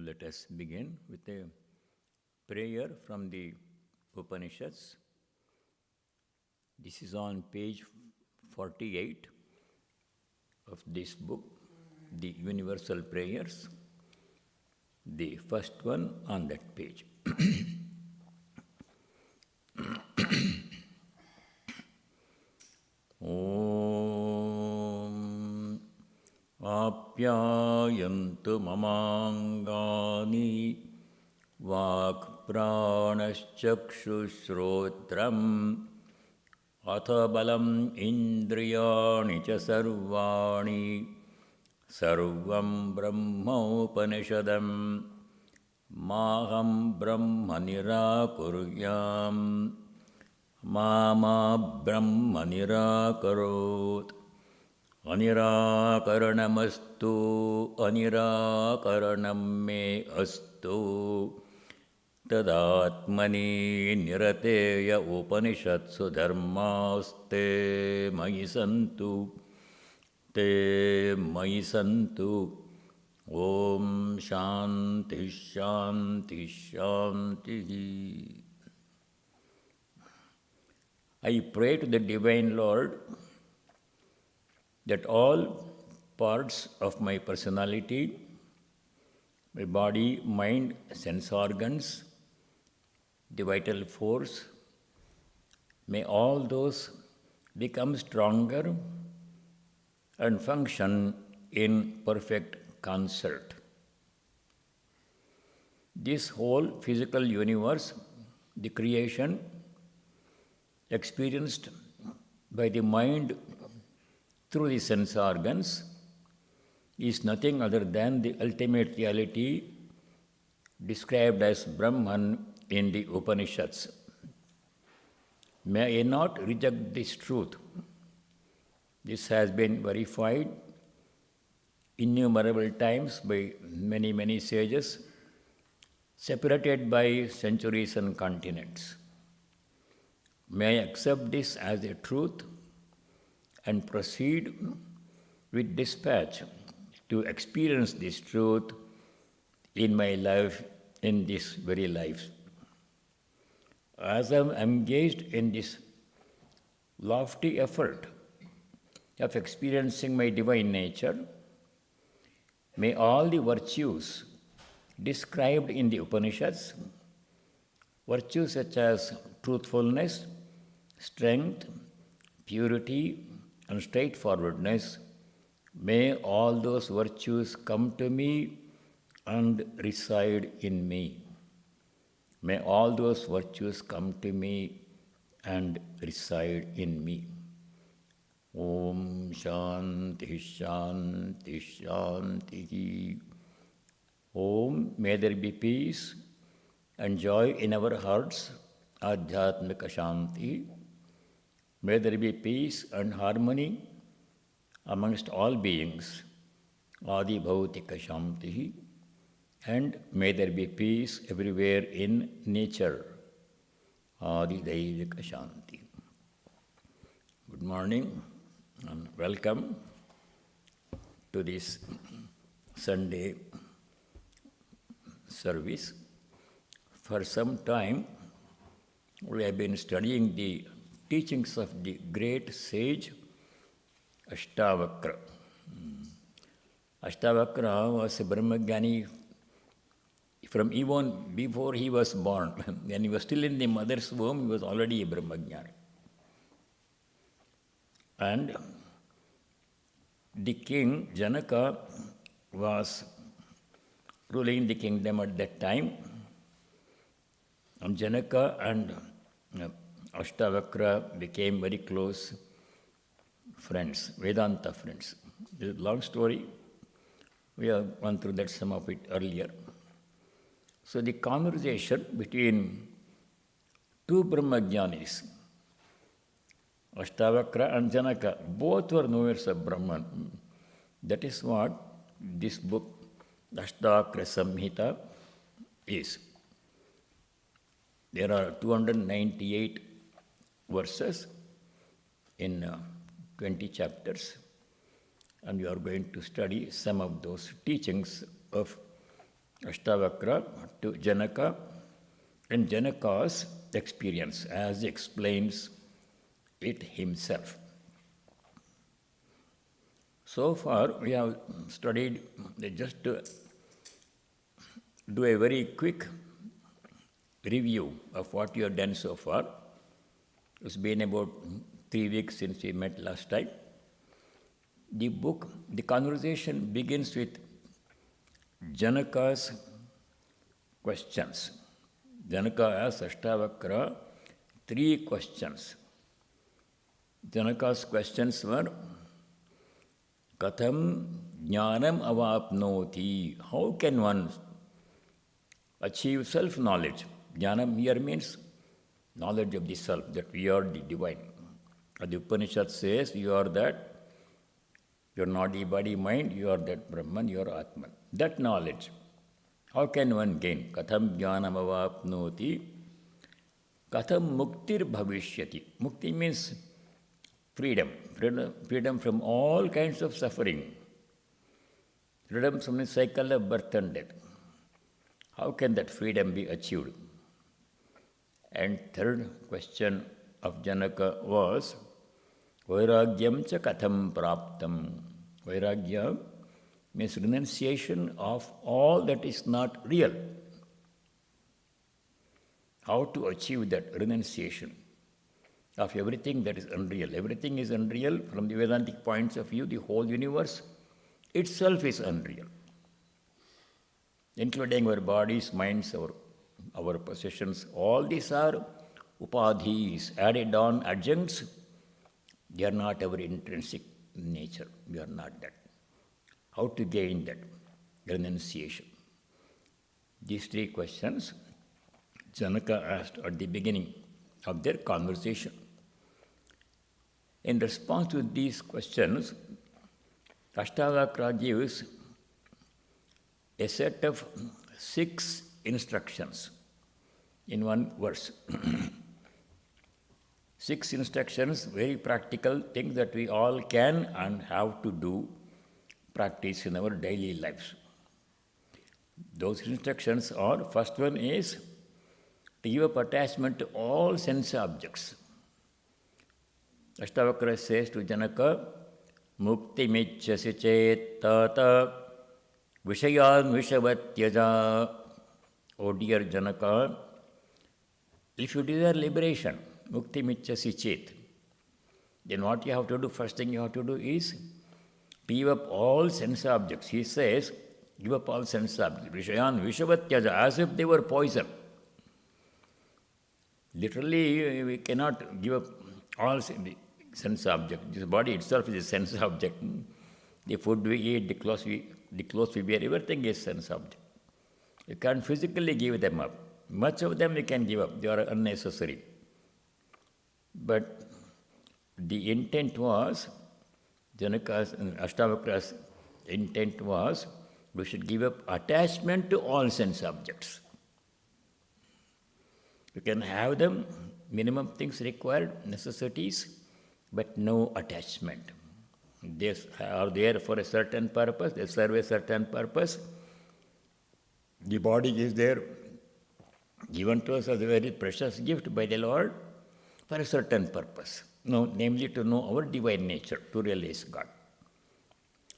Let us begin with a prayer from the Upanishads. This is on page 48 of this book, the Universal Prayers, the first one on that page. Om Apyayantu mamangani vak pranaschakshushrodram athabalam indriyani cha sarvani sarvam brahma upanishadam maham brahma nirakuryam Mama Brahma Nirakarot Anirakaranamastu Anirakaranam me astu Tadatmani Nirateya Upanishatsu Dharmaste Mayi Santu Te Mayi Santu Om Shanti Shanti Shanti. I pray to the Divine Lord that all parts of my personality, my body, mind, sense organs, the vital force, may all those become stronger and function in perfect concert. This whole physical universe, the creation, experienced by the mind through the sense organs, is nothing other than the ultimate reality described as Brahman in the Upanishads. May I not reject this truth. This has been verified innumerable times by many, many sages, separated by centuries and continents. May I accept this as a truth and proceed with dispatch to experience this truth in my life, in this very life. As I am engaged in this lofty effort of experiencing my divine nature, may all the virtues described in the Upanishads, virtues such as truthfulness, strength, purity, and straightforwardness, may all those virtues come to me and reside in me. May all those virtues come to me and reside in me. Om Shanti Shanti Shanti. Om, may there be peace and joy in our hearts, Adhyatmika Shanti. May there be peace and harmony amongst all beings, Adi Bhautika Shanti. And may there be peace everywhere in nature, Adi Daivika Shanti. Good morning and welcome to this Sunday service. For some time, we have been studying the teachings of the great sage Ashtavakra. Ashtavakra was a Brahmagyani from even before he was born. When he was still in the mother's womb, he was already a Brahmagyani. And the king, Janaka, was ruling the kingdom at that time. And Janaka and Ashtavakra became very close friends, Vedanta friends. It's a long story. We have gone through that, some of it earlier. So the conversation between two Brahmagyanis, Ashtavakra and Janaka, both were knowers of Brahman. That is what this book, Ashtavakra Samhita, is. There are 298 verses in 20 chapters, and we are going to study some of those teachings of Ashtavakra to Janaka and Janaka's experience as he explains it himself. So far, we have studied, just to do a very quick review of what you have done so far. It's been about 3 weeks since we met last time. The conversation begins with Janaka's questions. Janaka asks Ashtavakra 3 questions. Janaka's questions were, Katham jnanam avapnoti. How can one achieve self-knowledge? Jnanam here means knowledge of the self, that we are the divine. The Upanishad says you are that, you are not the body, mind, you are that Brahman, you are Atman. That knowledge, how can one gain? Katham jnanam avapnoti. Katham muktir bhavishyati. Mukti means freedom. Freedom from all kinds of suffering. Freedom from the cycle of birth and death. How can that freedom be achieved? And third question of Janaka was, Vairagyam cha katham praptam. Vairagya means renunciation of all that is not real. How to achieve that renunciation of everything that is unreal? Everything is unreal from the Vedantic points of view. The whole universe itself is unreal, including our bodies, minds, our possessions. All these are upadhis, added on adjuncts. They are not our intrinsic nature. We are not that. How to gain that renunciation? These 3 questions Janaka asked at the beginning of their conversation. In response to these questions, Ashtavakra gives a set of 6 instructions in one verse. 6 instructions, very practical things that we all can and have to do, practice in our daily lives. Those instructions are, first one is to give up attachment to all sense objects. Ashtavakra says to Janaka, Mukti michasi chet tata vishayan vishavatyaja. O dear Janaka, if you desire liberation, mukti michasi chet, then what you have to do, first thing you have to do is give up all sense objects. He says, give up all sense objects. Vishayan vishavatyaja, as if they were poison. Literally, we cannot give up all sense objects. This body itself is a sense object. The food we eat, the clothes we wear, everything is sense object. You can't physically give them up. Much of them you can give up. They are unnecessary. But the intent was, Janaka's and Ashtavakra's intent was, we should give up attachment to all sense objects. You can have them, minimum things required, necessities, but no attachment. They are there for a certain purpose, they serve a certain purpose. The body is there, given to us as a very precious gift by the Lord for a certain purpose, namely to know our divine nature, to realize God.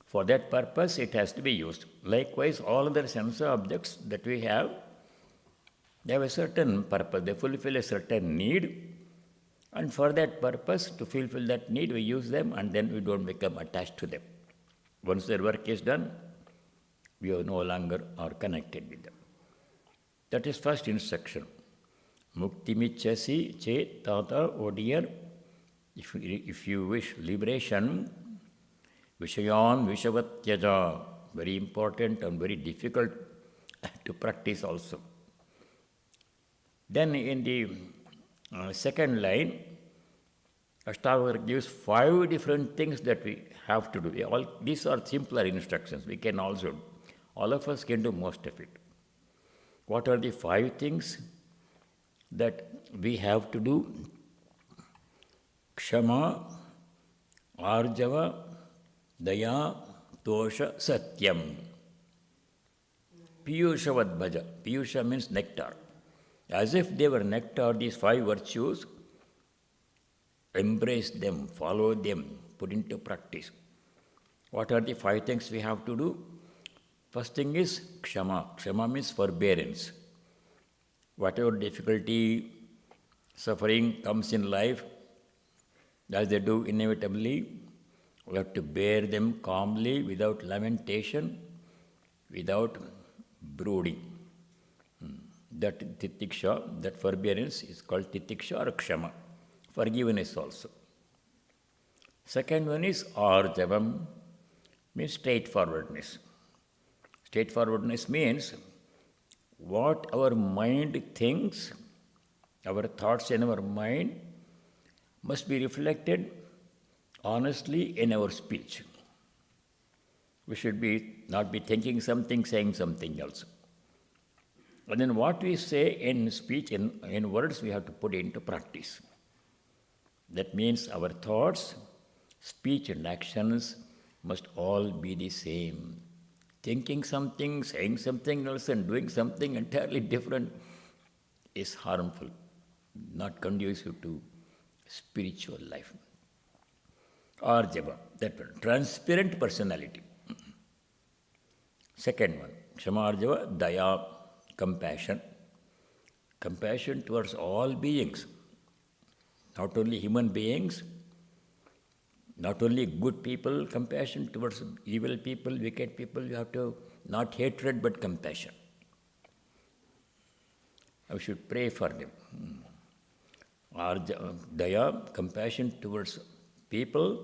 For that purpose, it has to be used. Likewise, all other sense objects that we have, they have a certain purpose, they fulfill a certain need, and for that purpose, to fulfill that need, we use them, and then we don't become attached to them. Once their work is done, we are no longer are connected with them. That is first instruction. Mukti michasi chet tata, O dear, if you wish liberation, vishayan vishavatyaja, very important and very difficult to practice also. Then in the second line, Ashtavakra gives 5 different things that we have to do. These are simpler instructions. We can also, all of us can do most of it. What are the 5 things that we have to do? Kshama, Arjava, Daya, Tosha, Satyam. Piyushavad bhaja. Piyusha means nectar. As if they were nectar, these 5 virtues, embrace them, follow them, put into practice. What are the 5 things we have to do? First thing is kshama. Kshama means forbearance. Whatever difficulty, suffering comes in life, as they do inevitably, we have to bear them calmly, without lamentation, without brooding. That titiksha, that forbearance is called titiksha or kshama. Forgiveness also. Second one is arjavam, means straightforwardness. Straightforwardness means what our mind thinks, our thoughts in our mind must be reflected honestly in our speech. We should not be thinking something, saying something else. And then what we say in speech, in words, we have to put into practice. That means our thoughts, speech and actions must all be the same. Thinking something, saying something else and doing something entirely different is harmful, not conducive to spiritual life. Arjava, that one, transparent personality. Second one, Kshama Arjava, Daya, compassion. Compassion towards all beings, not only human beings, not only good people, compassion towards evil people, wicked people. You have to, not hatred but compassion. I should pray for them. Daya, compassion towards people,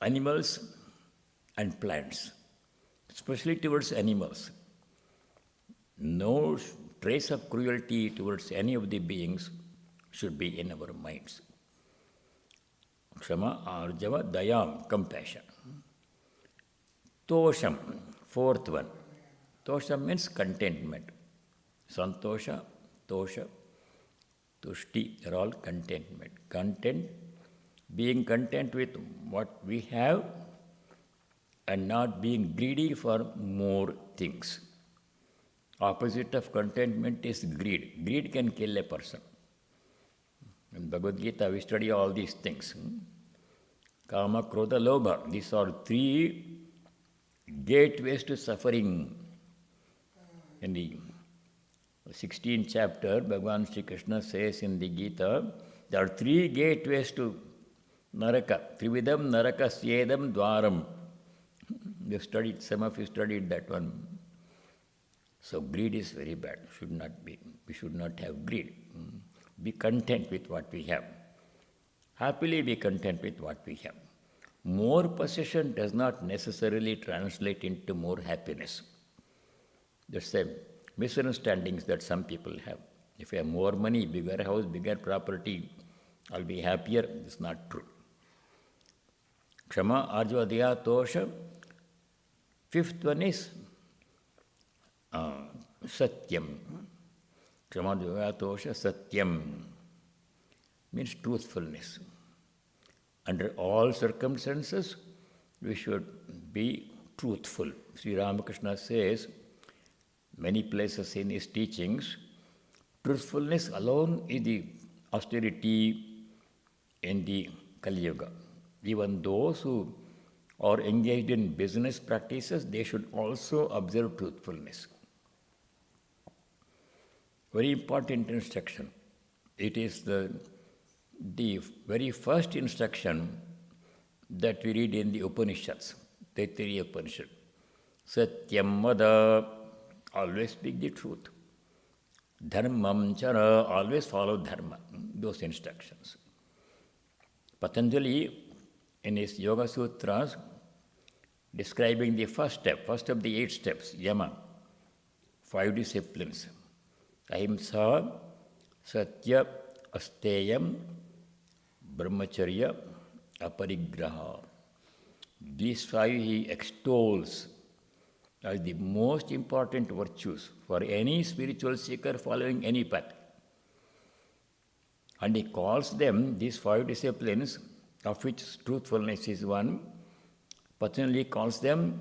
animals and plants, especially towards animals. No trace of cruelty towards any of the beings should be in our minds. Kshama, Arjava, Dayam, compassion. Tosham, fourth one. Tosham means contentment. Santosha, Tosha, Tushti, they're all contentment. Content, being content with what we have and not being greedy for more things. Opposite of contentment is greed. Greed can kill a person. In Bhagavad Gita, we study all these things. Kama, Krodha, Lobha. These are 3 gateways to suffering. In the 16th chapter, Bhagavan Sri Krishna says in the Gita, there are 3 gateways to Naraka. Trividam Naraka Syedam Dwaram. You studied, some of you studied that one. So greed is very bad. Should not be. We should not have greed. Be content with what we have. Happily be content with what we have. More possession does not necessarily translate into more happiness. That's the misunderstandings that some people have. If I have more money, bigger house, bigger property, I'll be happier. It's not true. Kshama, Arjava, Daya, Tosha. 5th one is Satyam. Kshama, Daya, Tosha, Satyam means truthfulness. Under all circumstances, we should be truthful. Sri Ramakrishna says, many places in his teachings, truthfulness alone is the austerity in the Kali Yuga. Even those who are engaged in business practices, they should also observe truthfulness. Very important instruction. It is the very first instruction that we read in the Upanishads, Taittiriya Upanishad. Satyam vada, always speak the truth. Dharmam chara, always follow dharma. Those instructions. Patanjali, in his Yoga Sutras, describing the first step, first of the 8 steps, Yama, 5 disciplines. Ahimsa, Satya, Asteyam, Brahmacharya, Aparigraha. These 5 he extols as the most important virtues for any spiritual seeker following any path. And he calls them, these 5 disciplines, of which truthfulness is one, Patanjali calls them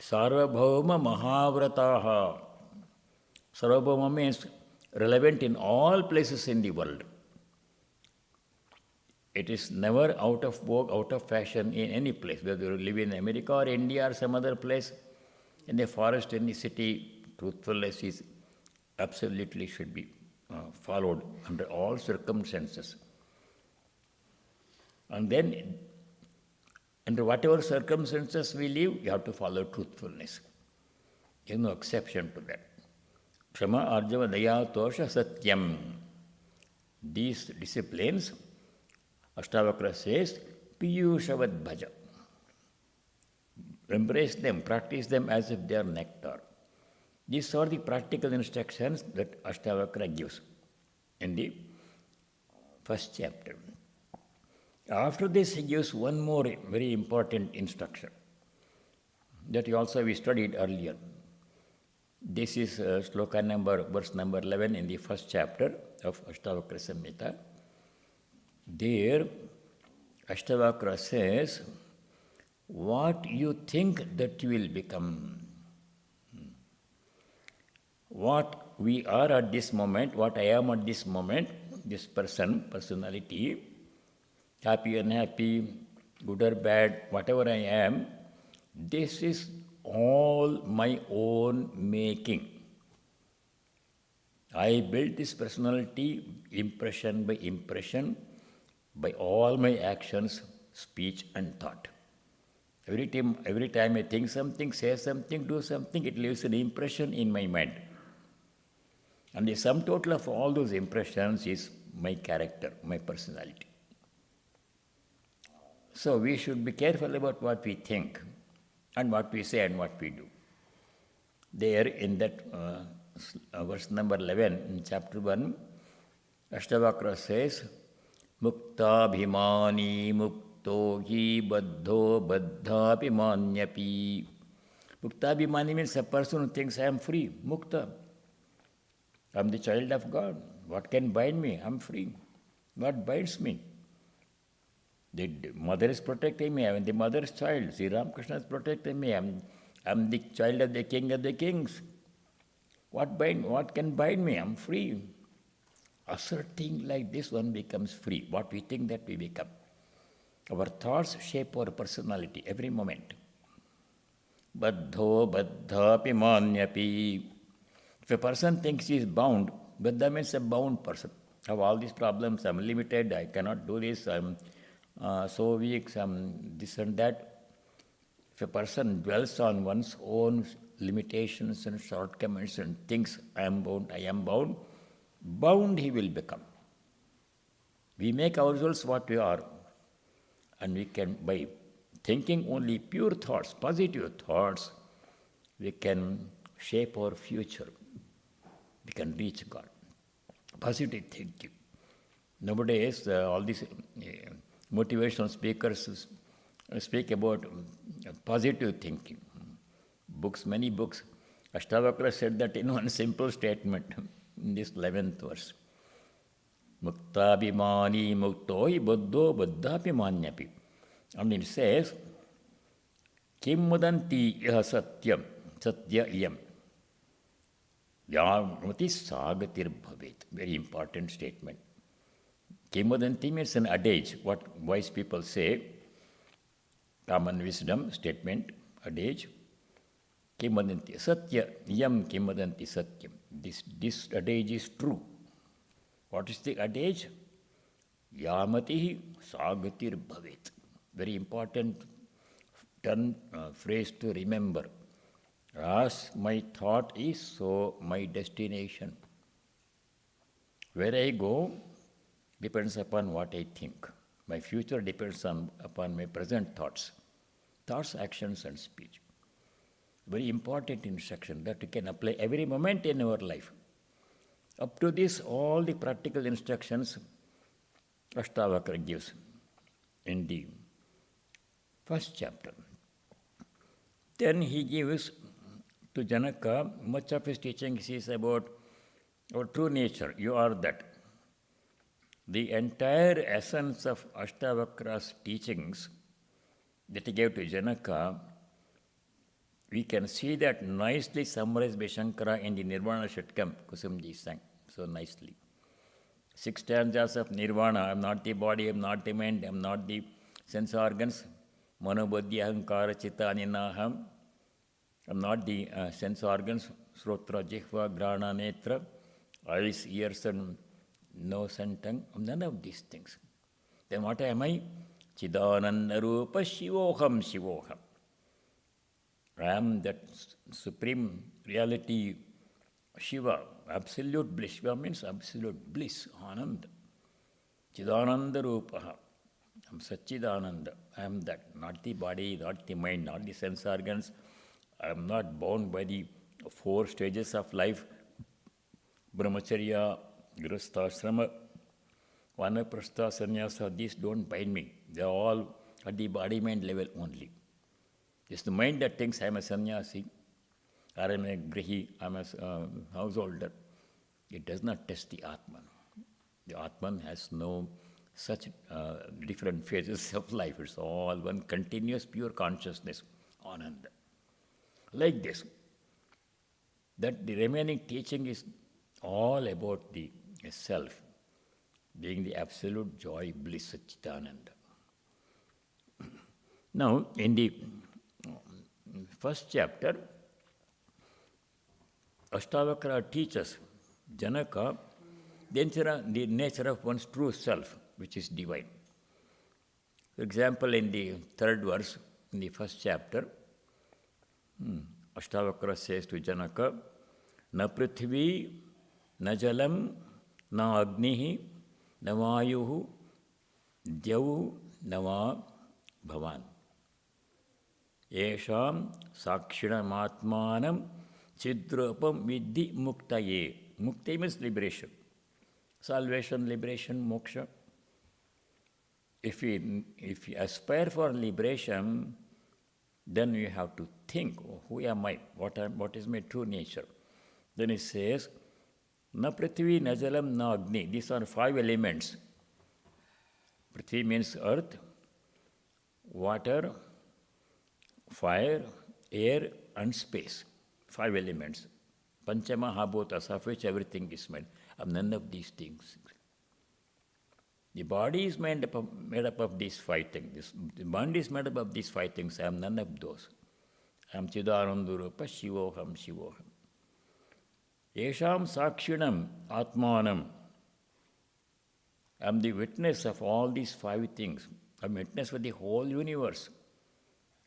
Sarvabhauma Mahavrataha. Sarvabhauma means relevant in all places in the world. It is never out of vogue, out of fashion in any place, whether you live in America or India or some other place, in the forest, in the city, truthfulness is absolutely should be followed under all circumstances. And then, under whatever circumstances we live, you have to follow truthfulness. There is no exception to that. Kshama, Arjava, Daya, Tosha, Satyam. These disciplines, Ashtavakra says, Piyushavad Bhaja. Embrace them, practice them as if they are nectar. These are the practical instructions that Ashtavakra gives in the first chapter. After this, he gives one more very important instruction that we studied earlier. This is verse number 11 in the first chapter of Ashtavakra Samhita. There, Ashtavakra says, what you think that you will become. What we are at this moment, what I am at this moment, this personality, happy, unhappy, good or bad, whatever I am, this is all my own making. I built this personality impression by all my actions, speech and thought. Every time I think something, say something, do something, it leaves an impression in my mind. And the sum total of all those impressions is my character, my personality. So we should be careful about what we think and what we say and what we do. There in that verse number 11 in chapter 1, Ashtavakra says, Mukta bhimani mukto hi baddho baddhapi manyapi. Mukta bhimani means a person who thinks I am free, mukta. I am the child of God. What can bind me? I am free. What binds me? The mother is protecting me. I am the mother's child. Sri Ramakrishna is protecting me. I am the child of the king of the kings. What can bind me? I am free. Asserting like this, one becomes free. What we think, that we become. Our thoughts shape our personality every moment. Baddho baddhapi manyapi. If a person thinks he is bound, baddha means a bound person. I have all these problems, I am limited, I cannot do this, I am so weak, I am this and that. If a person dwells on one's own limitations and shortcomings and thinks I am bound, bound he will become. We make ourselves what we are, and we can, by thinking only pure thoughts, positive thoughts, we can shape our future. We can reach God. Positive thinking. Nowadays, all these motivational speakers speak about positive thinking. Many books. Ashtavakra said that in one simple statement in this 11th verse. Muktabhimani muktoi buddho buddhapi manyapi. And it says, Kim mudanti yaha satyam, satya iyam. Yamati sagatir bhavet. Very important statement. Kimadanti means an adage, what wise people say, common wisdom statement, adage. Kimadanti satya, yam kimadanti satyam. This adage is true. What is the adage? Yamati sagatir bhavet. Very important phrase to remember. As my thought is, so my destination. Where I go depends upon what I think. My future depends upon my present thoughts, actions, and speech. Very important instruction that we can apply every moment in our life. Up to this, all the practical instructions Ashtavakra gives in the first chapter. Then he gives to Janaka, much of his teaching is about our true nature. You are that. The entire essence of Ashtavakra's teachings that he gave to Janaka we can see that nicely summarized by Shankara in the Nirvana Shatkam, Kusumji sang so nicely. 6 stanzas of Nirvana. I am not the body, I am not the mind, I am not the sense organs. Manobuddhi ahankara chitta aninaham. I am not the sense organs, Srotra, Jihva, Grana, Netra, eyes, ears, and nose and tongue. None of these things. Then what am I? Chidananda Rupa Shivoham Shivoham. I am that supreme reality, Shiva, absolute bliss. Shiva means absolute bliss, Ananda. Chidananda Rupaha. I am Satchidananda. I am that, not the body, not the mind, not the sense organs. I am not bound by the 4 stages of life, Brahmacharya, Grihastha, Vanaprastha, Sannyasa. These don't bind me. They are all at the body-mind level only. It's the mind that thinks I am a sannyasi, or I am a grihi, I am a householder. It does not test the Atman. The Atman has no such different phases of life. It's all one continuous pure consciousness, Ananda. Like this. That the remaining teaching is all about the self, being the absolute joy, bliss, Satchitananda. Now, in the first chapter, Ashtavakra teaches Janaka the nature of one's true self, which is divine. For example, in the 3rd verse, in the first chapter, Ashtavakra says to Janaka, Na prithvi, na jalam, na agnihi, na vayuhu, dyavu, na va bhavan. Yesham sakshinam atmanam chidrupam vidhi muktaye. Muktaye means liberation. Salvation, liberation, moksha. If we aspire for liberation, then we have to think, who am I? What is my true nature? Then he says, Na prithvi, na jalam, na agni. These are 5 elements. Prithvi means earth, water, fire, air, and space. 5 elements. Panchamahabhutas, of which everything is made. Of none of these things. The body is made up of these 5 things. The mind is made up of these 5 things. I am none of those. I am Chidanandarupa Shivoham Shivoham. Yesham Sakshinam Atmanam. I am the witness of all these 5 things. I am witness for the whole universe.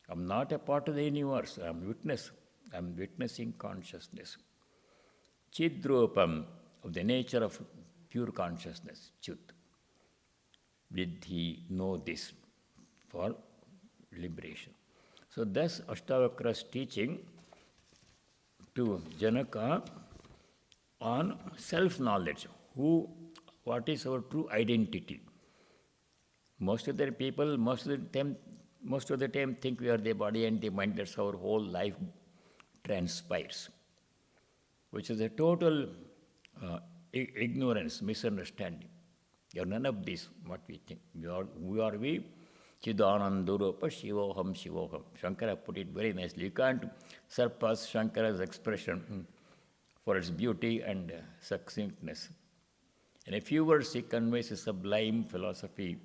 I am not a part of the universe. I am witness. I am witnessing consciousness. Chidrupam, of the nature of pure consciousness. Chut. Vidhi, know this for liberation. So thus Ashtavakra's teaching to Janaka on self-knowledge. What is our true identity? Most of the people, most of the time think we are the body and the mind. That's our whole life transpires, which is a total ignorance, misunderstanding. You are none of this, what we think. We are we? Chidanandarupa Shivoham Shivoham. Shankara put it very nicely. You can't surpass Shankara's expression for its beauty and succinctness. In a few words, he conveys a sublime philosophy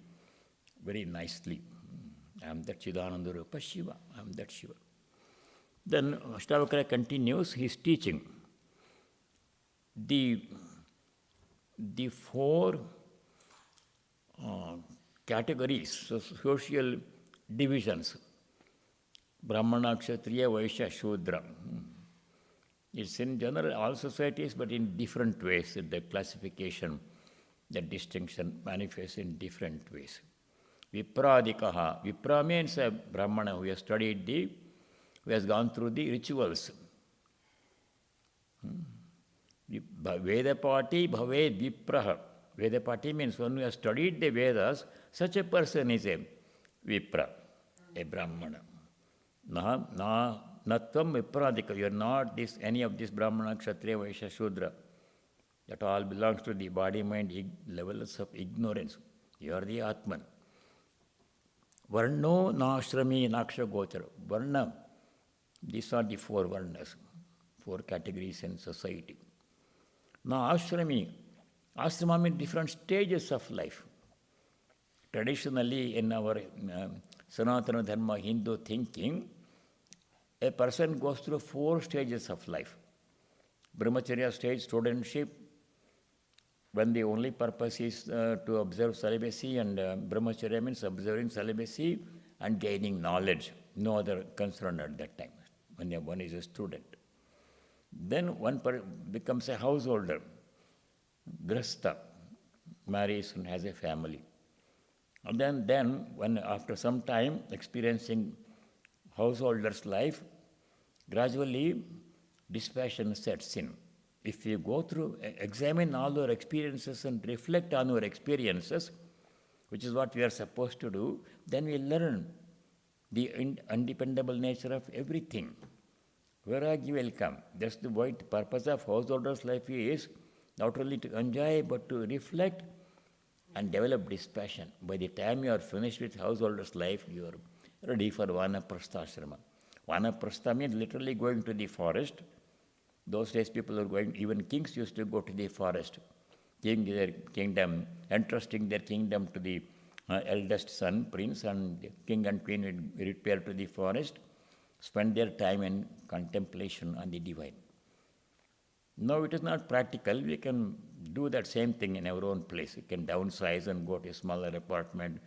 very nicely. I am that Chidanandarupa Shiva. I am that Shiva. Then Ashtavakra continues his teaching. The 4 categories, social divisions, Brahmana, Kshatriya, Vaishya, Shudra. It's in general all societies, but in different ways. The classification, the distinction manifests in different ways. Vipradikaha. Vipra means a Brahmana who has studied who has gone through the rituals. Vedapati bhaved vipraha. Vedapati means one who has studied the Vedas. Such a person is a Vipra, a Brahmana. Natvam Vipradika. You are not any of this Brahmana, Kshatriya, Vaishya, Shudra. That all belongs to the body-mind levels of ignorance. You are the Atman. Varno nashrami naksha gochara. Varna. These are the four varnas, four categories in society. Now, ashrama means different stages of life. Traditionally, in our Sanatana Dharma Hindu thinking, a person goes through four stages of life. Brahmacharya stage, studentship, when the only purpose is to observe celibacy, and Brahmacharya means observing celibacy and gaining knowledge. No other concern at that time, when one is a student. Then one becomes a householder, grasta, marries and has a family. And then when after some time experiencing householder's life, gradually dispassion sets in. If you go through, examine all our experiences and reflect on our experiences, which is what we are supposed to do, then we learn the undependable nature of everything. Vairagya will come. That's the purpose of householder's life is not only to enjoy but to reflect and develop dispassion. By the time you are finished with householder's life, you are ready for vanaprastha. Vanaprastha means literally going to the forest. Those days people are going, even kings used to go to the forest, giving their kingdom, entrusting their kingdom to the eldest son, prince, and the king and queen would repair to the forest, spend their time in contemplation on the divine. No, it is not practical. We can do that same thing in our own place. We can downsize and go to a smaller apartment,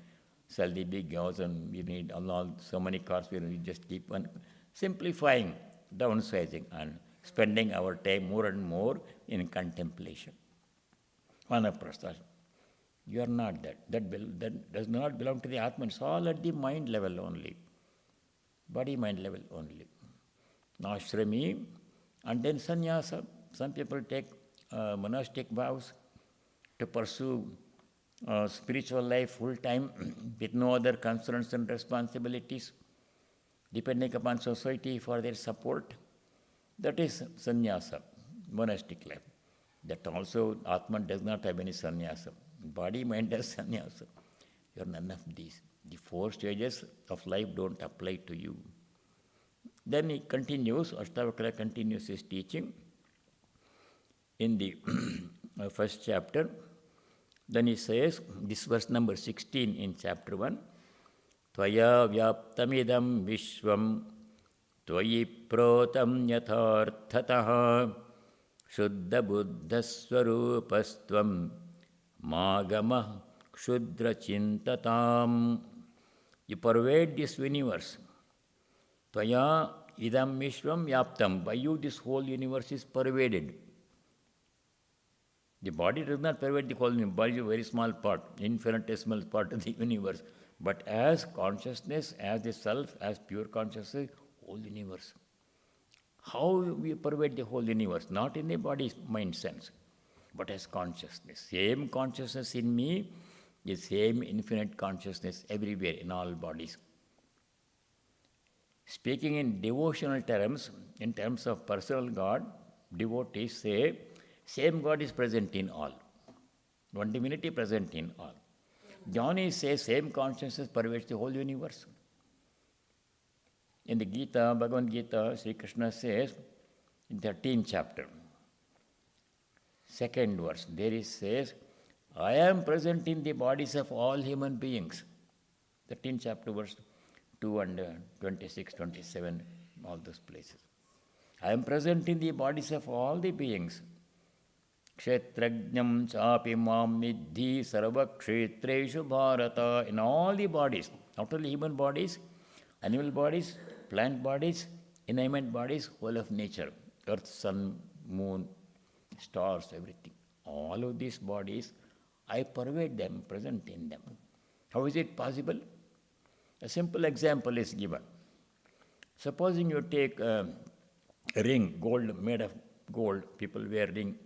sell the big house, and we need so many cars. We just keep on simplifying, downsizing, and spending our time more and more in contemplation. Vanaprastha. You are not that. That does not belong to the Atman. It's all at the mind level only. Body-mind level only. Ashrami, and then sannyasa. Some people take monastic vows to pursue spiritual life full time with no other concerns and responsibilities, depending upon society for their support. That is sannyasa, monastic life. That also Atman does not have any sannyasa. Body, mind has sannyasa. You are none of these. The four stages of life don't apply to you. Then he continues, Ashtavakra continues his teaching in the first chapter. Then he says, this verse number 16 in chapter 1, Tvaya vyaptamidam vishvam Tvayi protam yatharthataha Shuddha buddha swarupastvam Magama kshudra chintatam. You pervade this universe. Tvaya idam vishvam yaptam. By you this whole universe is pervaded. The body does not pervade the whole universe. Body is a very small part, infinitesimal part of the universe. But as consciousness, as the self, as pure consciousness, whole universe. How we pervade the whole universe? Not in the body mind sense, but as consciousness. Same consciousness in me is same infinite consciousness everywhere in all bodies. Speaking in devotional terms, in terms of personal God, devotees say, same God is present in all. One divinity present in all. Jnani says same consciousness pervades the whole universe. In the Gita, Bhagavad Gita, Sri Krishna says, in 13th chapter, second verse, there he says, I am present in the bodies of all human beings. 13th chapter, verse 2 and 26, 27, all those places. I am present in the bodies of all the beings. Kshetrajnam chapi mam nidhi sarva kshetreshu bharata. In all the bodies, not only human bodies, animal bodies, plant bodies, inanimate bodies, whole of nature, earth, sun, moon, stars, everything. All of these bodies, I pervade them, present in them. How is it possible? A simple example is given. Supposing you take a ring, gold, made of gold, people wear ring,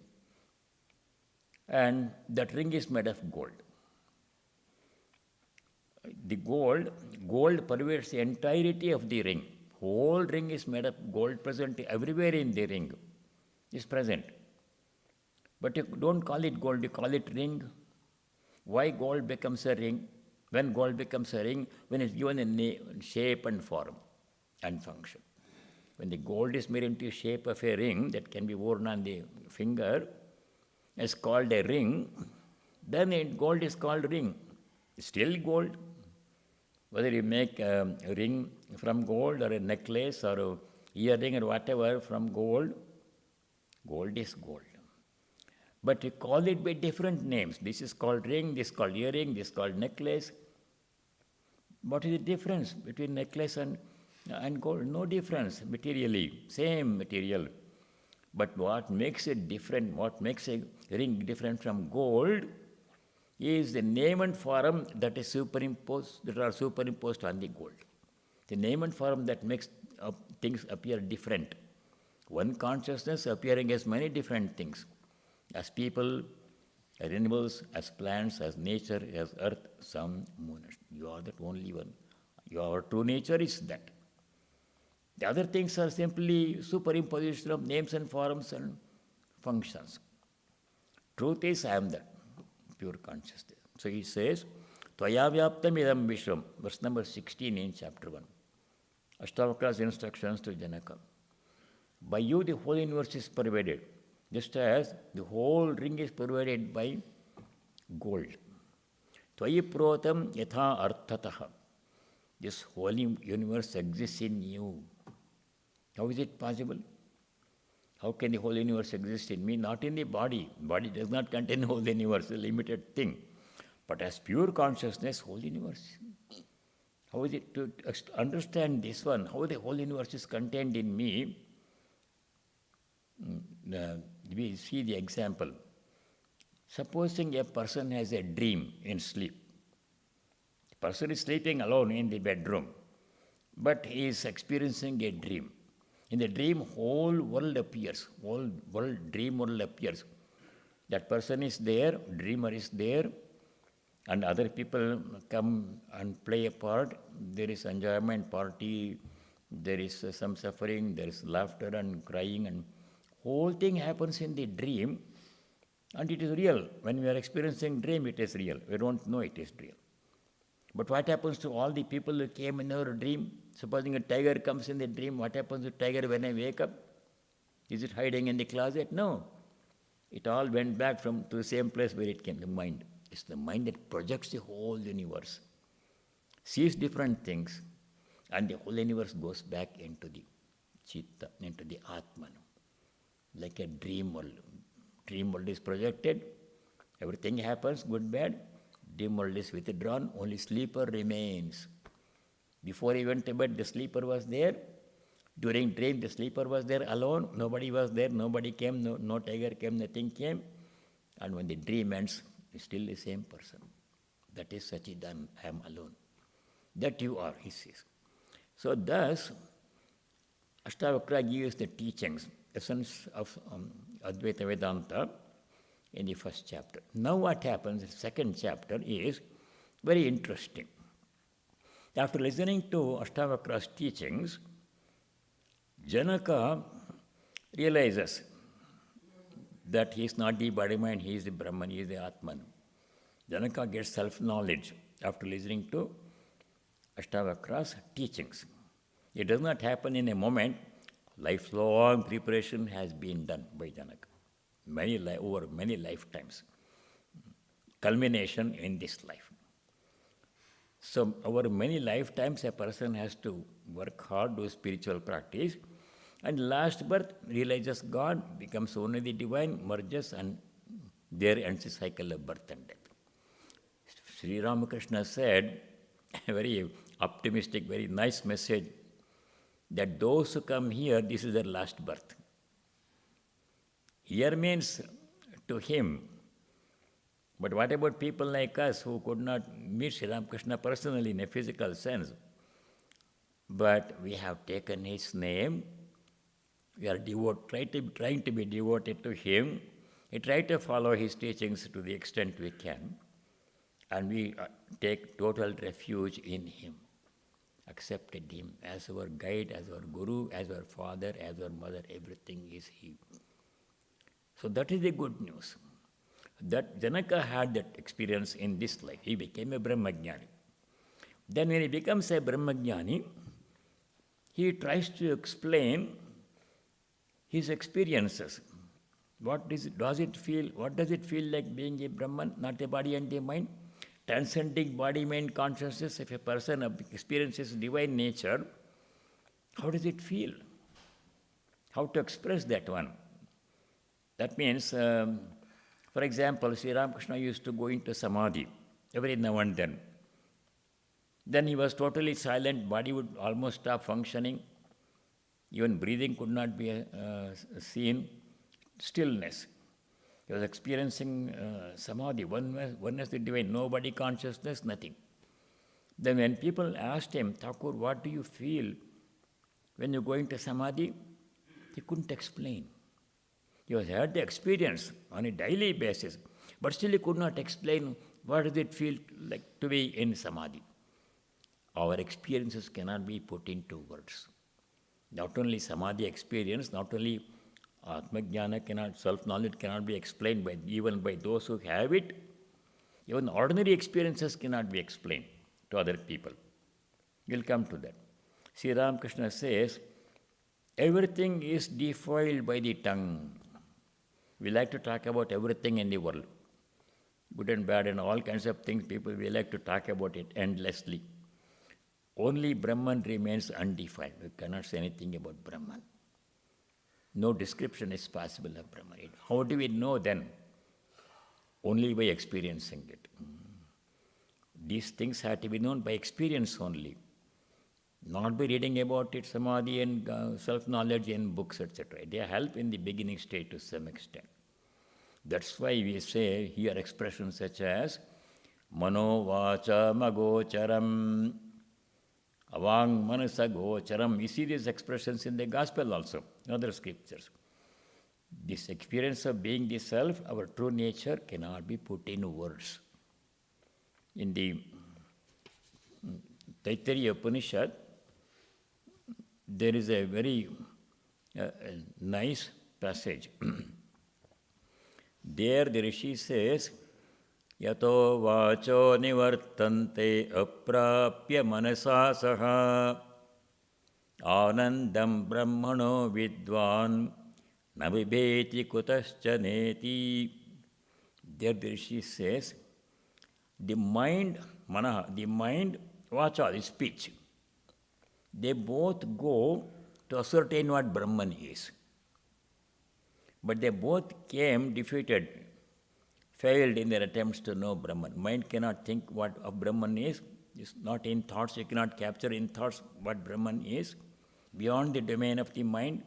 and that ring is made of gold. The gold pervades the entirety of the ring. Whole ring is made of gold, present everywhere in the ring, is present. But you don't call it gold, you call it ring. Why gold becomes a ring? When gold becomes a ring, when it's given a name, shape and form and function. when the gold is made into the shape of a ring that can be worn on the finger, is called a ring, then gold is called ring. It's still gold. Whether you make a ring from gold or a necklace or a earring or whatever from gold, gold is gold. But you call it by different names. This is called ring, this is called earring, this is called necklace. What is the difference between necklace and gold? No difference materially, same material. But what makes it different, what makes a ring different from gold is the name and form that are superimposed on the gold. The name and form that makes things appear different. One consciousness appearing as many different things, as people, as animals, as plants, as nature, as earth, sun, moon. You are that only one. Your true nature is that. The other things are simply superimposition of names and forms and functions. Truth is, I am that, pure consciousness. So he says, Tvaya vyaptam idam vishram, verse number 16 in chapter 1. Ashtavakra's instructions to Janaka. By you the whole universe is pervaded, just as the whole ring is pervaded by gold. Tvayi protam yatha arthataha. This whole universe exists in you. How is it possible? How can the whole universe exist in me? Not in the body. Body does not contain the whole universe, a limited thing. But as pure consciousness, whole universe. How is it to understand this one? How the whole universe is contained in me? We see the example. Supposing a person has a dream in sleep. The person is sleeping alone in the bedroom, but he is experiencing a dream. In the dream, whole world appears, dream world appears. That person is there, dreamer is there, and other people come and play a part. There is enjoyment, party, there is some suffering, there is laughter and crying, and whole thing happens in the dream, and it is real. When we are experiencing dream, it is real. We don't know it is real. But what happens to all the people who came in our dream? Supposing a tiger comes in the dream, what happens to tiger when I wake up? Is it hiding in the closet? No. It all went back to the same place where it came, the mind. It's the mind that projects the whole universe, sees different things, and the whole universe goes back into the Chitta, into the Atman. Like a dream world. Dream world is projected, everything happens, good, bad. Dream world is withdrawn, only sleeper remains. Before he went to bed, the sleeper was there. During dream, the sleeper was there alone. Nobody was there, nobody came, no tiger came, nothing came. And when the dream ends, it's still the same person. That is Sachidan, I am alone. That you are, he says. So thus, Ashtavakra gives the teachings, essence of Advaita Vedanta in the first chapter. Now what happens in the second chapter is very interesting. After listening to Ashtavakra's teachings, Janaka realizes that he is not the body mind, he is the Brahman, he is the Atman. Janaka gets self-knowledge after listening to Ashtavakra's teachings. It does not happen in a moment. Lifelong preparation has been done by Janaka, over many lifetimes. Culmination in this life. So over many lifetimes, a person has to work hard, do spiritual practice, and last birth realizes God, becomes only the divine, merges, and there ends the cycle of birth and death. Sri Ramakrishna said, a very optimistic, very nice message, that those who come here, this is their last birth. Here means to him. But what about people like us who could not meet Sri Ramakrishna personally in a physical sense? But we have taken his name, we are trying to be devoted to him, we try to follow his teachings to the extent we can, and we take total refuge in him. Accepted him as our guide, as our guru, as our father, as our mother, everything is he. So that is the good news. That Janaka had that experience in this life. He became a Brahmajnani. Then when he becomes a Brahmajnani, he tries to explain his experiences. What does it feel like being a Brahman, not a body and a mind? Transcending body-mind consciousness, if a person experiences divine nature, how does it feel? How to express that one? That means, for example, Sri Ramakrishna used to go into samadhi every now and then. Then he was totally silent, body would almost stop functioning, even breathing could not be seen, stillness. He was experiencing samadhi, oneness with divine, no body consciousness, nothing. Then when people asked him, Thakur, what do you feel when you go into samadhi? He couldn't explain. He has had the experience on a daily basis, but still he could not explain what does it feel like to be in samadhi. Our experiences cannot be put into words. Not only samadhi experience, not only Atma-jnana self-knowledge cannot be explained even by those who have it, even ordinary experiences cannot be explained to other people. We'll come to that. Sri Ramakrishna says, everything is defiled by the tongue. We like to talk about everything in the world, good and bad and all kinds of things, we like to talk about it endlessly. Only Brahman remains undefiled. We cannot say anything about Brahman. No description is possible of Brahman. How do we know then? Only by experiencing it. These things have to be known by experience only, not by reading about it, samadhi and self-knowledge in books, etc. They help in the beginning stage to some extent. That's why we say here expressions such as mano vacha magocharam, avang manasa gocharam. We see these expressions in the Gospel also, in other scriptures. This experience of being the self, our true nature, cannot be put in words. In the Taittiriya Upanishad, there is a very nice passage. There the Rishi says, Yato vacho nivartante aprapya manasa saha anandam brahmano vidvan nabibeti kutascha neti. There the Rishi says, the mind, manaha, the mind, vacha, the speech, they both go to ascertain what Brahman is. But they both came defeated, failed in their attempts to know Brahman. Mind cannot think what of Brahman is. It's not in thoughts. You cannot capture in thoughts what Brahman is. Beyond the domain of the mind,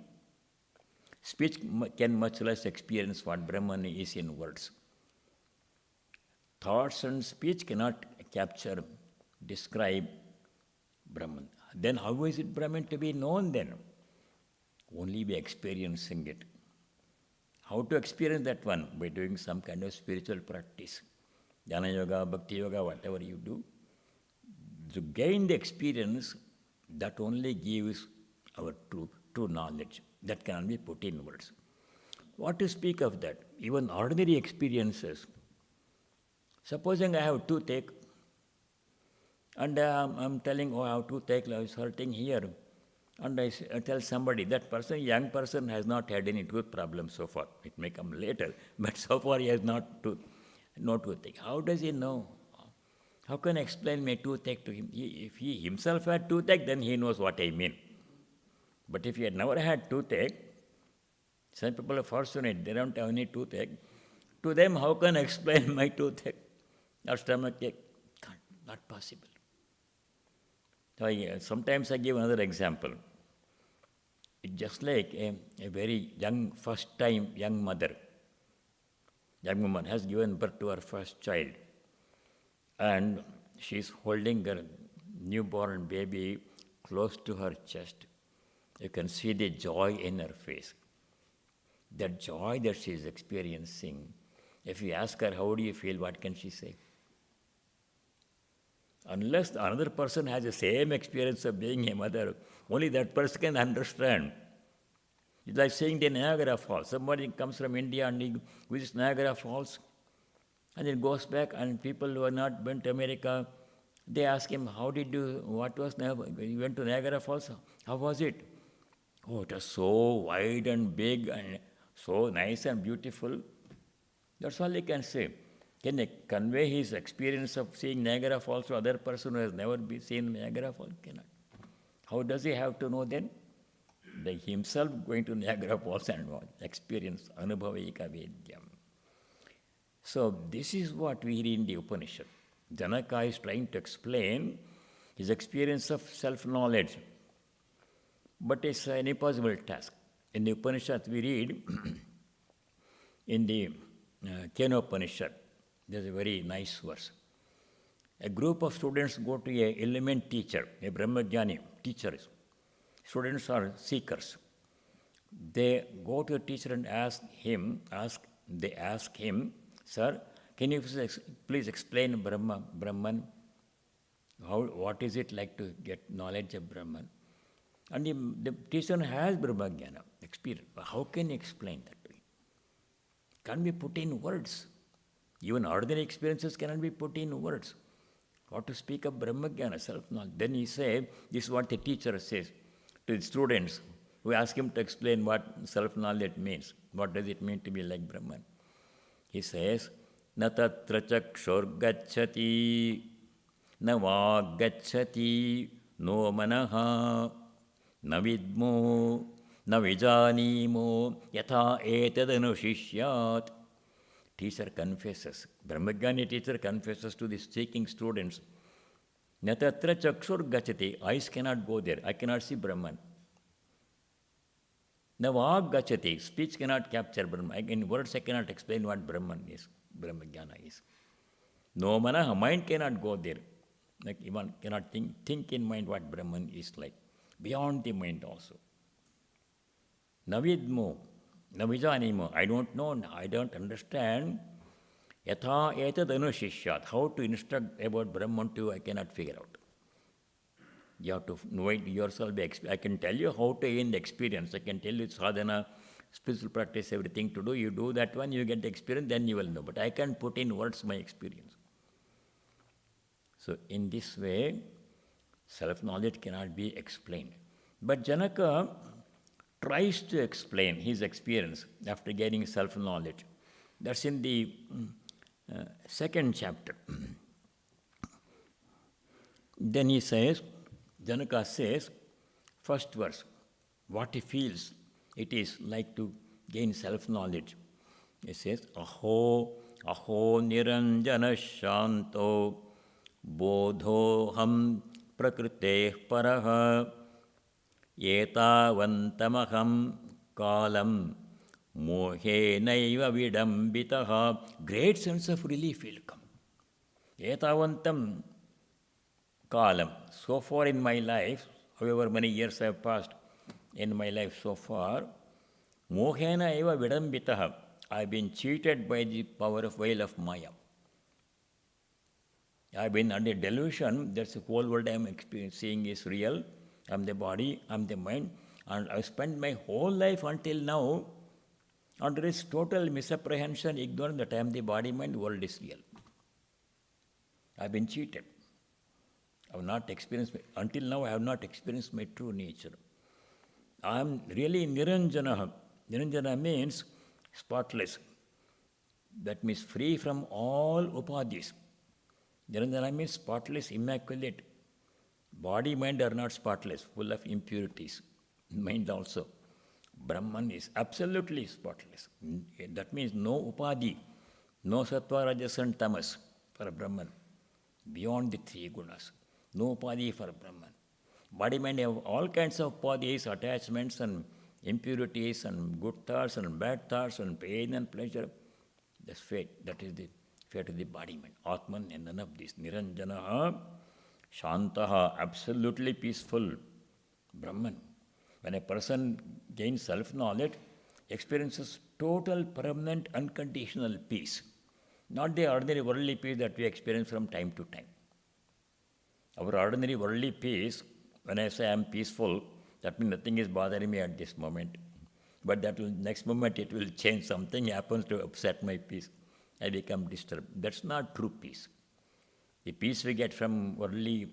speech can much less experience what Brahman is in words. Thoughts and speech cannot capture, describe Brahman. Then how is it Brahman to be known then? Only by experiencing it. How to experience that one? By doing some kind of spiritual practice. Jnana yoga, bhakti yoga, whatever you do. To gain the experience, that only gives our true knowledge. That cannot be put in words. What to speak of that? Even ordinary experiences. Supposing I have toothache, and I'm telling, I have toothache, it's hurting here. And I tell somebody, that person, young person, has not had any tooth problem so far. It may come later, but so far he has no toothache. How does he know? How can I explain my toothache to him? If he himself had toothache, then he knows what I mean. But if he had never had toothache, some people are fortunate, they don't have any toothache. To them, how can I explain my toothache or stomachache? Not possible. So sometimes I give another example. It's just like a very young, first-time young mother. Young woman has given birth to her first child. And she's holding her newborn baby close to her chest. You can see the joy in her face. That joy that she is experiencing, if you ask her, how do you feel, what can she say? Unless another person has the same experience of being a mother, only that person can understand. It's like seeing the Niagara Falls. Somebody comes from India and he visits Niagara Falls, and then goes back, and people who have not been to America They asked him, what was Niagara? You went to Niagara Falls, how was it? Oh, it was so wide and big and so nice and beautiful. That's all he can say. Can he convey his experience of seeing Niagara Falls to other person who has never seen Niagara Falls? Cannot. How does he have to know then? By himself going to Niagara Falls and experience Anubhavika Vedyam. So this is what we read in the Upanishad. Janaka is trying to explain his experience of self-knowledge. But it's an impossible task. In the Upanishad we read, in the Kenopanishad, there's a very nice verse. A group of students go to a element teacher, a Brahmajnani, teachers. Students are seekers. They go to a teacher and ask him, Sir, can you please explain Brahman? What is it like to get knowledge of Brahman? And the teacher has Brahmajnana, experience. But how can you explain that to him? Can't be put in words. Even ordinary experiences cannot be put in words. What to speak of Brahmajnana, self-knowledge? Then he said, this is what the teacher says to the students who ask him to explain what self-knowledge means. What does it mean to be like Brahman? He says, Na tatra chakshur gacchati, na vag gacchati, no manaha, na vidmo, na vijanimo, yatha etadanushishyaat. Teacher confesses, Brahmajnani teacher confesses to the seeking students, Na tatra chakshur gacchati, eyes cannot go there, I cannot see Brahman. Na vag gacchati, speech cannot capture Brahman. In words I cannot explain what Brahman is, Brahmajnana is. No manaha, mind cannot go there. Like even cannot think in mind what Brahman is like. Beyond the mind also. Navidmo, navijanimo, I don't know, I don't understand. Yatha etad anushishyat, how to instruct about Brahman to you, I cannot figure out. You have to know it yourself. I can tell you how to gain the experience. I can tell you sadhana, spiritual practice, everything to do. You do that one, you get the experience, then you will know. But I can't put in words my experience. So in this way, self-knowledge cannot be explained. But Janaka tries to explain his experience after gaining self-knowledge. That's in the second chapter. Then he says, Janaka says, first verse, what he feels it is like to gain self-knowledge. He says, Aho niranjana shanto bodhoham prakrite paraha etavantamaham kalam mohe naiva vidambitaha. Great sense of relief will come. Etavantam kalam. So far in my life, however many years have passed in my life so far, mohena eva vidambitaha. I have been cheated by the power of veil of Maya. I have been under delusion that the whole world I am seeing is real. I am the body, I am the mind, and I spent my whole life until now under this total misapprehension, ignorance that I am the body, mind, world is real. I have been cheated. I have not experienced, until now I have not experienced my true nature. I am really Niranjana. Niranjana means spotless. That means free from all upadhis. Niranjana means spotless, immaculate. Body, mind are not spotless, full of impurities. Mind also. Brahman is absolutely spotless. That means no upadhi, no sattva, rajas and tamas for Brahman. Beyond the three gunas. No upadhi for Brahman. Body, mind have all kinds of upadhis, attachments and impurities and good thoughts and bad thoughts and pain and pleasure. That's fate. That is the fate of the body, mind. Atman and none of this. Niranjanaha, Shantaha, absolutely peaceful. Brahman. When a person gains self-knowledge, experiences total, permanent, unconditional peace. Not the ordinary worldly peace that we experience from time to time. Our ordinary worldly peace, when I say I am peaceful, that means nothing is bothering me at this moment. But that will, next moment it will change. Something happens to upset my peace. I become disturbed. That's not true peace. The peace we get from worldly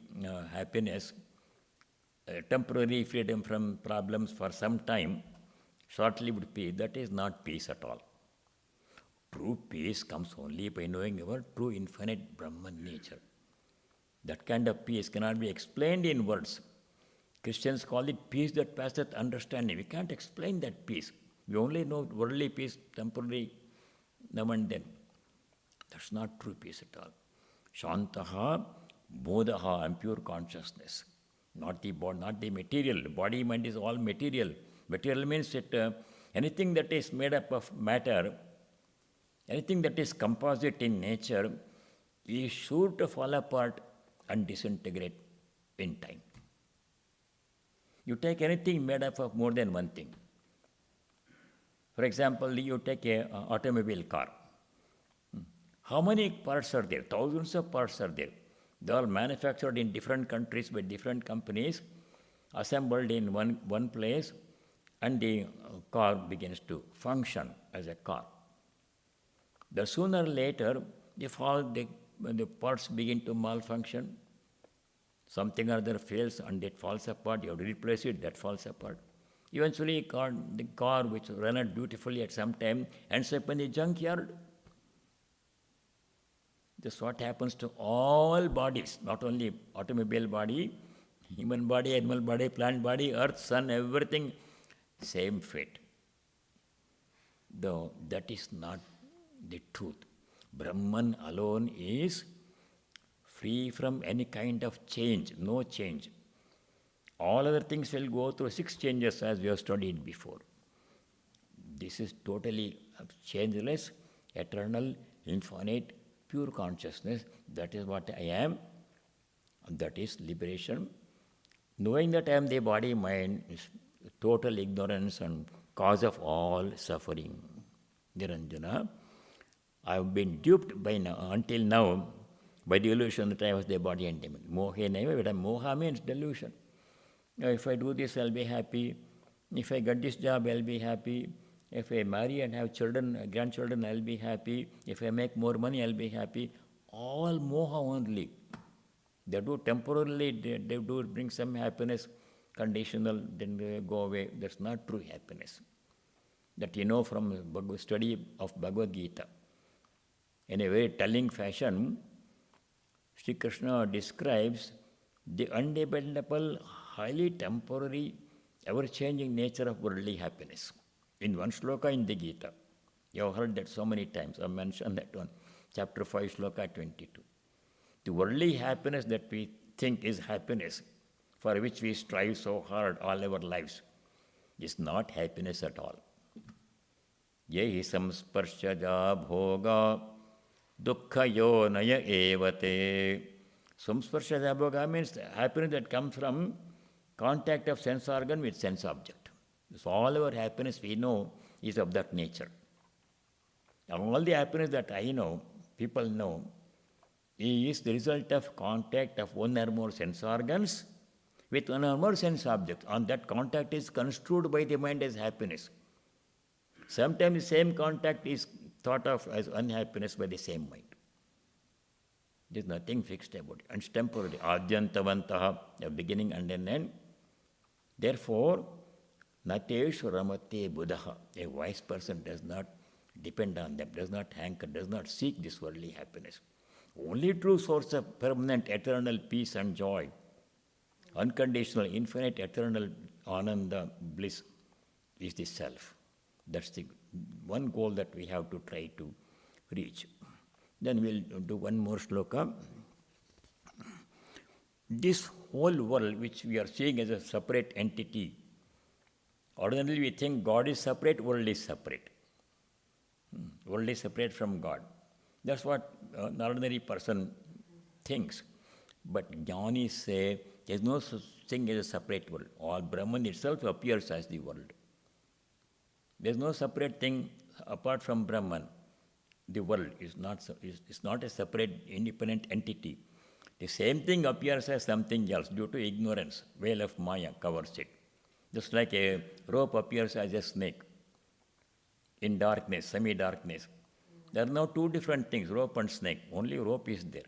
happiness, temporary freedom from problems for some time, short-lived peace, that is not peace at all. True peace comes only by knowing our true infinite Brahman nature. That kind of peace cannot be explained in words. Christians call it peace that passeth understanding. We can't explain that peace. We only know worldly peace, temporary, now and then. That's not true peace at all. Shantaha, bodhaha, and pure consciousness. Not the body, not the material. Body, mind is all material. Material means that anything that is made up of matter, anything that is composite in nature, is sure to fall apart and disintegrate in time. You take anything made up of more than one thing. For example, you take an automobile car. How many parts are there? Thousands of parts are there. They are manufactured in different countries by different companies, assembled in one place, and the car begins to function as a car. The sooner or later, the parts begin to malfunction. Something or other fails and it falls apart. You have to replace it, that falls apart. Eventually, the car which ran beautifully at some time ends up in the junkyard. This is what happens to all bodies, not only automobile body, human body, animal body, plant body, earth, sun, everything, same fate. Though that is not the truth. Brahman alone is free from any kind of change, no change. All other things will go through 6 changes as we have studied before. This is totally changeless, eternal, infinite, pure consciousness. That is what I am. That is liberation. Knowing that I am the body, mind is total ignorance and cause of all suffering. Niranjana, I have been duped by now, until now, by the illusion that I was the body and demon. Moha means delusion. If I do this, I'll be happy. If I get this job, I'll be happy. If I marry and have children, grandchildren, I'll be happy. If I make more money, I'll be happy. All moha only. They do temporarily, they do bring some happiness, conditional, then they go away. That's not true happiness. That you know from study of Bhagavad Gita. In a very telling fashion, Sri Krishna describes the undependable, highly temporary, ever-changing nature of worldly happiness. In one shloka in the Gita. You have heard that so many times. I mentioned that one. Chapter 5, shloka 22. The worldly happiness that we think is happiness, for which we strive so hard all our lives, is not happiness at all. Yehi samsparshaja bhoga dukkha yonaya evate. Samsparshaja bhoga means happiness that comes from contact of sense organ with sense object. So all our happiness we know is of that nature. All the happiness that I know, people know, is the result of contact of one or more sense organs with one or more sense objects. And that contact is construed by the mind as happiness. Sometimes the same contact is thought of as unhappiness by the same mind. There is nothing fixed about it. And it's temporary. Adyantavantaha, a beginning and an end. Therefore, nateshu ramate buddha. A wise person does not depend on them, does not hanker, does not seek this worldly happiness. Only true source of permanent, eternal peace and joy, unconditional, infinite, eternal ananda, bliss, is the self. That's the one goal that we have to try to reach. Then we'll do one more shloka. This whole world which we are seeing as a separate entity, ordinarily we think God is separate, world is separate. World is separate from God. That's what an ordinary person thinks. But jnanis say there is no such thing as a separate world. All Brahman itself appears as the world. There is no separate thing apart from Brahman. The world is not a separate, independent entity. The same thing appears as something else due to ignorance. Veil of Maya covers it. Just like a rope appears as a snake in darkness, semi-darkness. There are now two different things, rope and snake. Only rope is there.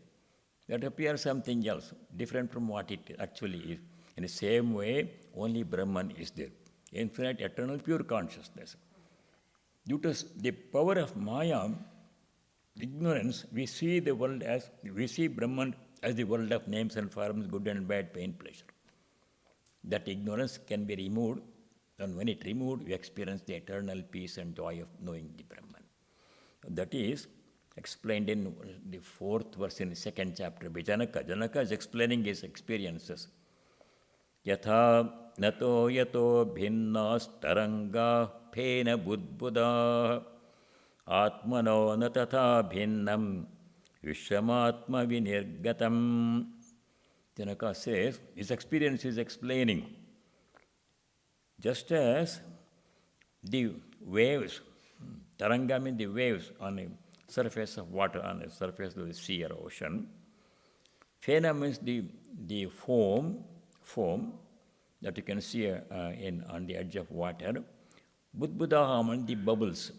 That appears something else, different from what it actually is. In the same way, only Brahman is there. Infinite, eternal, pure consciousness. Due to the power of Maya, ignorance, we see Brahman as the world of names and forms, good and bad, pain, pleasure. That ignorance can be removed, and when it removed, we experience the eternal peace and joy of knowing the Brahman. That is explained in the 4th verse in the 2nd chapter by Janaka. Janaka is explaining his experiences. Yatha nato yato bhinnas taranga phena budbuddha atmano natatha bhinnam vishwamatma vinirgatam. Janaka says, his experience is explaining. Just as the waves, taranga means the waves on the surface of water, on the surface of the sea or ocean. Phena means the foam that you can see on the edge of water. Budbuddha means the bubbles.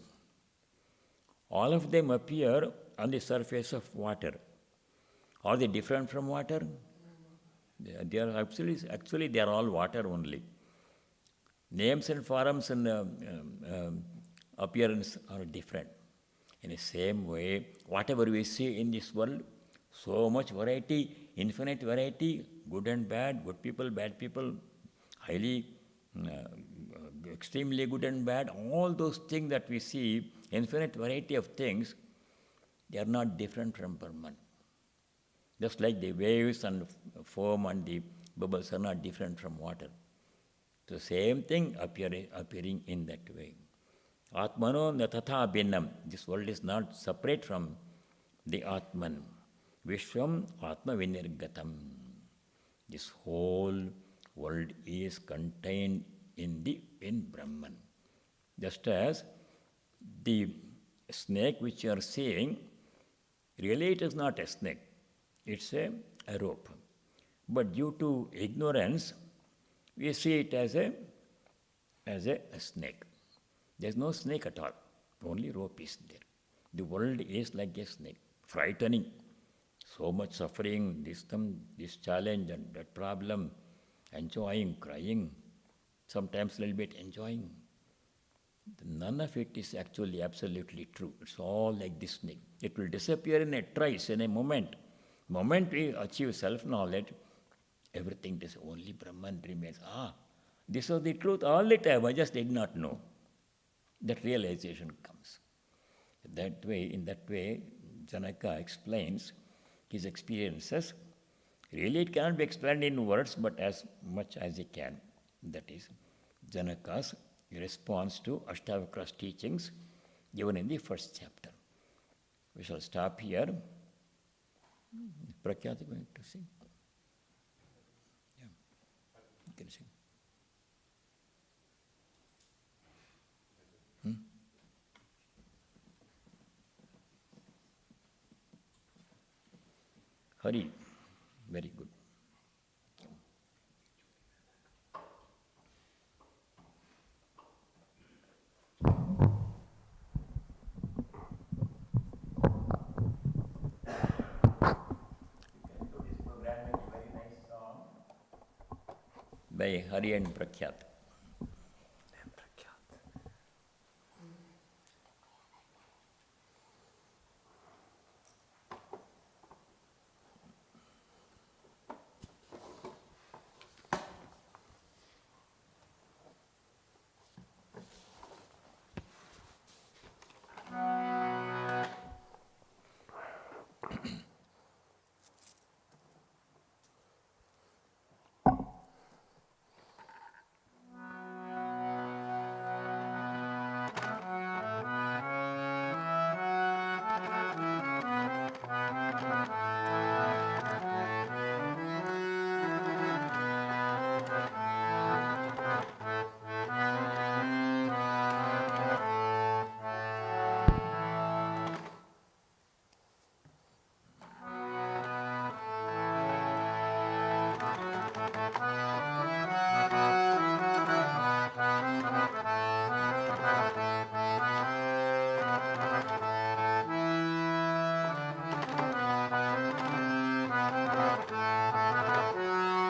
All of them appear on the surface of water. Are they different from water? They are actually they are all water only. Names and forms and appearance are different. In the same way, whatever we see in this world, so much variety, infinite variety, good and bad, good people, bad people, highly, extremely good and bad, all those things that we see, infinite variety of things, they are not different from Brahman. Just like the waves and foam and the bubbles are not different from water. The same thing appearing in that way. Atmano natatha bhinnam. This world is not separate from the Atman. Vishwam atma vinirgatam. This whole world is contained in Brahman. Just as the snake which you are seeing, really it is not a snake. It's a rope. But due to ignorance, we see it as a snake. There's no snake at all. Only rope is there. The world is like a snake, frightening. So much suffering, this challenge and that problem, enjoying, crying, sometimes a little bit enjoying. None of it is actually absolutely true. It's all like this snake. It will disappear in a trice, in a moment. The moment we achieve self-knowledge, everything is only Brahman remains. This was the truth all the time. I just did not know. That realization comes. In that way, Janaka explains his experiences. Really, it cannot be explained in words, but as much as he can. That is Janaka's response to Ashtavakra's teachings given in the 1st chapter. We shall stop here. Prakyati going to sing? Yeah, you can sing. Hari, very good. By Hari and Prakyat.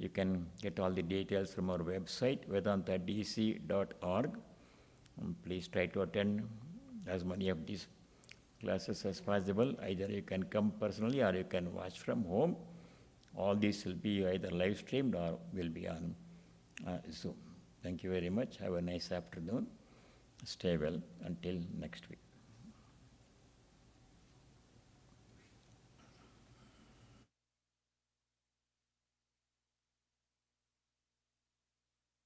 You can get all the details from our website, vedantadc.org. Please try to attend as many of these classes as possible. Either you can come personally or you can watch from home. All these will be either live streamed or will be on Zoom. Thank you very much. Have a nice afternoon. Stay well until next week.